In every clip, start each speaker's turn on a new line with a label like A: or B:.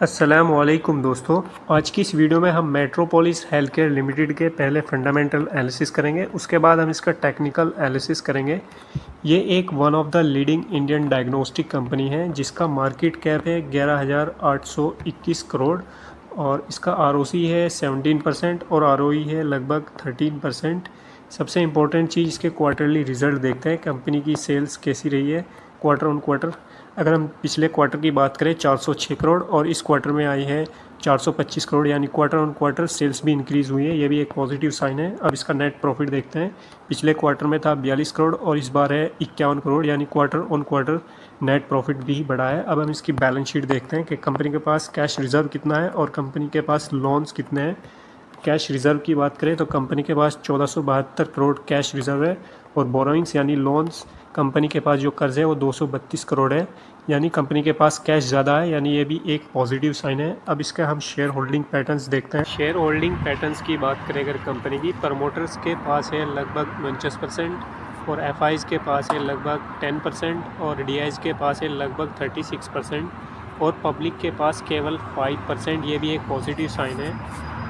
A: अस्सलामुअलैकुम दोस्तों, आज की इस वीडियो में हम मेट्रोपोलिस हेल्थ केयर लिमिटेड के पहले फंडामेंटल एनालिसिस करेंगे। उसके बाद हम इसका टेक्निकल एनालिसिस करेंगे। ये एक one of the leading Indian diagnostic company है जिसका मार्केट कैप है 11,821 करोड़ और इसका आरओसी है 17% और आरओई है लगभग 13%। सबसे इम्पोर्टेंट चीज़ इसके क्वार्टरली रिजल्ट देखते हैं, कंपनी की सेल्स कैसी रही है क्वार्टर ऑन क्वार्टर। अगर हम पिछले क्वार्टर की बात करें 406 करोड़ और इस क्वार्टर में आई है 425 करोड़, यानी क्वार्टर ऑन क्वार्टर सेल्स भी इंक्रीज़ हुई है, ये भी एक पॉजिटिव साइन है। अब इसका नेट प्रॉफिट देखते हैं। पिछले क्वार्टर में था 42 करोड़ और इस बार है 51 करोड़, यानी quarter on quarter net profit भी बढ़ा है। अब हम इसकी बैलेंस शीट देखते हैं कि कंपनी के पास कैश रिजर्व कितना है और कंपनी के पास लोन्स कितने हैं। कैश रिज़र्व की बात करें तो कंपनी के पास 1472 करोड़ कैश रिज़र्व है और बोरोइंग्स यानी लोन्स, कंपनी के पास जो कर्ज है वो 232 करोड़ है, यानी कंपनी के पास कैश ज़्यादा है, यानी ये भी एक पॉजिटिव साइन है। अब इसका हम शेयर होल्डिंग पैटर्न्स देखते हैं। शेयर होल्डिंग पैटर्न्स की बात करें अगर कंपनी की, प्रमोटर्स के पास है लगभग 49% और एफआईज़ के पास है लगभग 10% और डीआईज़ के पास है लगभग 36% और पब्लिक के पास केवल 5%, ये भी एक पॉजिटिव साइन है।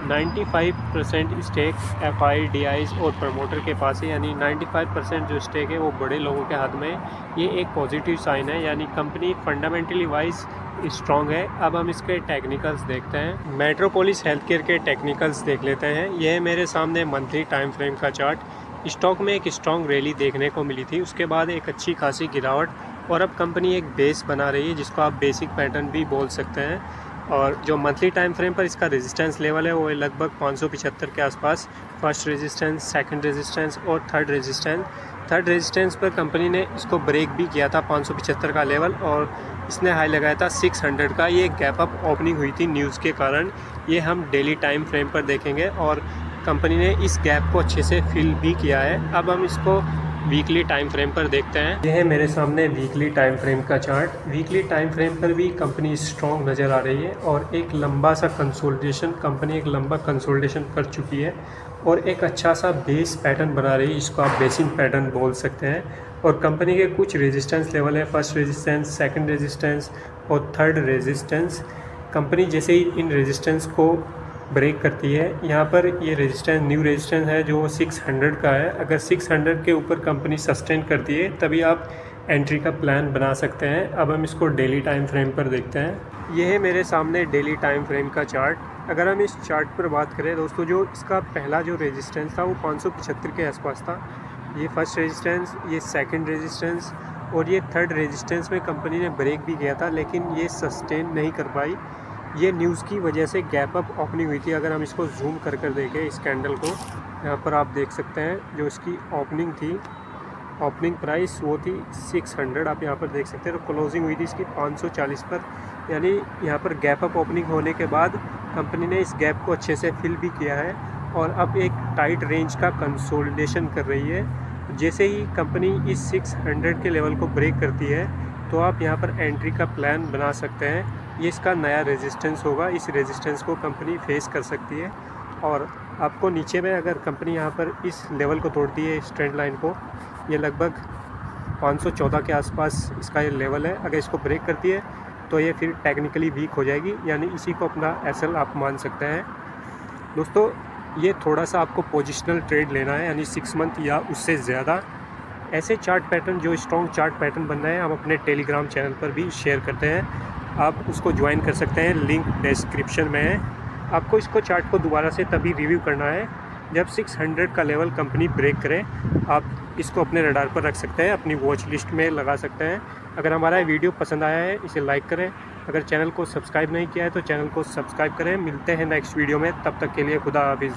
A: 95% स्टेक एफआई, डीआईज़ और प्रमोटर के पास है, यानी 95% जो स्टेक है वो बड़े लोगों के हाथ में है, ये एक पॉजिटिव साइन है, यानी कंपनी फंडामेंटली वाइज स्ट्रॉन्ग है। अब हम इसके टेक्निकल्स देखते हैं। मेट्रोपोलिस हेल्थ केयर के टेक्निकल्स देख लेते हैं। यह है मेरे सामने मंथली टाइम फ्रेम का चार्ट। स्टॉक में एक स्ट्रॉन्ग रैली देखने को मिली थी, उसके बाद एक अच्छी खासी गिरावट और अब कंपनी एक बेस बना रही है जिसको आप बेसिक पैटर्न भी बोल सकते हैं। और जो मंथली टाइम फ्रेम पर इसका रेजिस्टेंस लेवल है वो है लगभग 575 के आसपास। फर्स्ट रेजिस्टेंस, सेकंड रेजिस्टेंस और थर्ड रेजिस्टेंस। थर्ड रेजिस्टेंस पर कंपनी ने इसको ब्रेक भी किया था 575 का लेवल और इसने हाई लगाया था 600 का। ये गैप अप ओपनिंग हुई थी न्यूज़ के कारण। ये हम डेली टाइम फ्रेम पर देखेंगे और कंपनी ने इस गैप को अच्छे से फिल भी किया है। अब हम इसको वीकली टाइम फ्रेम पर देखते हैं। यह है मेरे सामने वीकली टाइम फ्रेम का चार्ट। वीकली टाइम फ्रेम पर भी कंपनी स्ट्रॉन्ग नज़र आ रही है और एक लंबा सा कंसोलिडेशन, कंपनी एक लंबा कंसोलिडेशन कर चुकी है और एक अच्छा सा बेस पैटर्न बना रही है, इसको आप बेसिंग पैटर्न बोल सकते हैं। और कंपनी के कुछ रेजिस्टेंस लेवल है, फर्स्ट रेजिस्टेंस, सेकंड रेजिस्टेंस और थर्ड रेजिस्टेंस। कंपनी जैसे ही इन रेजिस्टेंस को ब्रेक करती है, यहाँ पर ये रेजिस्टेंस न्यू रेजिस्टेंस है जो 600 का है। अगर 600 के ऊपर कंपनी सस्टेन करती है तभी आप एंट्री का प्लान बना सकते हैं। अब हम इसको डेली टाइम फ्रेम पर देखते हैं। ये है मेरे सामने डेली टाइम फ्रेम का चार्ट। अगर हम इस चार्ट पर बात करें दोस्तों, जो इसका पहला जो रेजिस्टेंस था वो 575 के आसपास था। ये फर्स्ट रेजिस्टेंस, ये सेकेंड रेजिस्टेंस और ये थर्ड रेजिस्टेंस में कंपनी ने ब्रेक भी किया था लेकिन ये सस्टेन नहीं कर पाई। ये न्यूज़ की वजह से गैप अप ओपनिंग हुई थी। अगर हम इसको जूम कर देखें इस कैंडल को, यहाँ पर आप देख सकते हैं जो इसकी ओपनिंग थी, ओपनिंग प्राइस वो थी 600, आप यहाँ पर देख सकते हैं। तो क्लोजिंग हुई थी इसकी 540 पर, यानी यहाँ पर गैप अप ओपनिंग होने के बाद कंपनी ने इस गैप को अच्छे से फिल भी किया है और अब एक टाइट रेंज का कंसोलिडेशन कर रही है। जैसे ही कंपनी इस 600 के लेवल को ब्रेक करती है तो आप यहाँ पर एंट्री का प्लान बना सकते हैं। ये इसका नया रेजिस्टेंस होगा, इस रेजिस्टेंस को कंपनी फेस कर सकती है। और आपको नीचे में अगर कंपनी यहाँ पर इस लेवल को तोड़ती है, इस ट्रेंड लाइन को, ये लगभग 514 के आसपास इसका ये लेवल है। अगर इसको ब्रेक करती है तो ये फिर टेक्निकली वीक हो जाएगी, यानी इसी को अपना एसएल आप मान सकते हैं। दोस्तों, ये थोड़ा सा आपको पोजिशनल ट्रेड लेना है, यानी 6 मंथ या उससे ज़्यादा। ऐसे चार्ट पैटर्न, जो स्ट्रॉन्ग चार्ट पैटर्न बन रहे हैं, हम अपने टेलीग्राम चैनल पर भी शेयर करते हैं, आप उसको ज्वाइन कर सकते हैं, लिंक डिस्क्रिप्शन में है। आपको इसको चार्ट को दोबारा से तभी रिव्यू करना है जब 600 का लेवल कंपनी ब्रेक करे। आप इसको अपने रडार पर रख सकते हैं, अपनी वॉच लिस्ट में लगा सकते हैं। अगर हमारा वीडियो पसंद आया है इसे लाइक करें, अगर चैनल को सब्सक्राइब नहीं किया है तो चैनल को सब्सक्राइब करें। मिलते हैं नेक्स्ट वीडियो में, तब तक के लिए खुदा हाफिज़।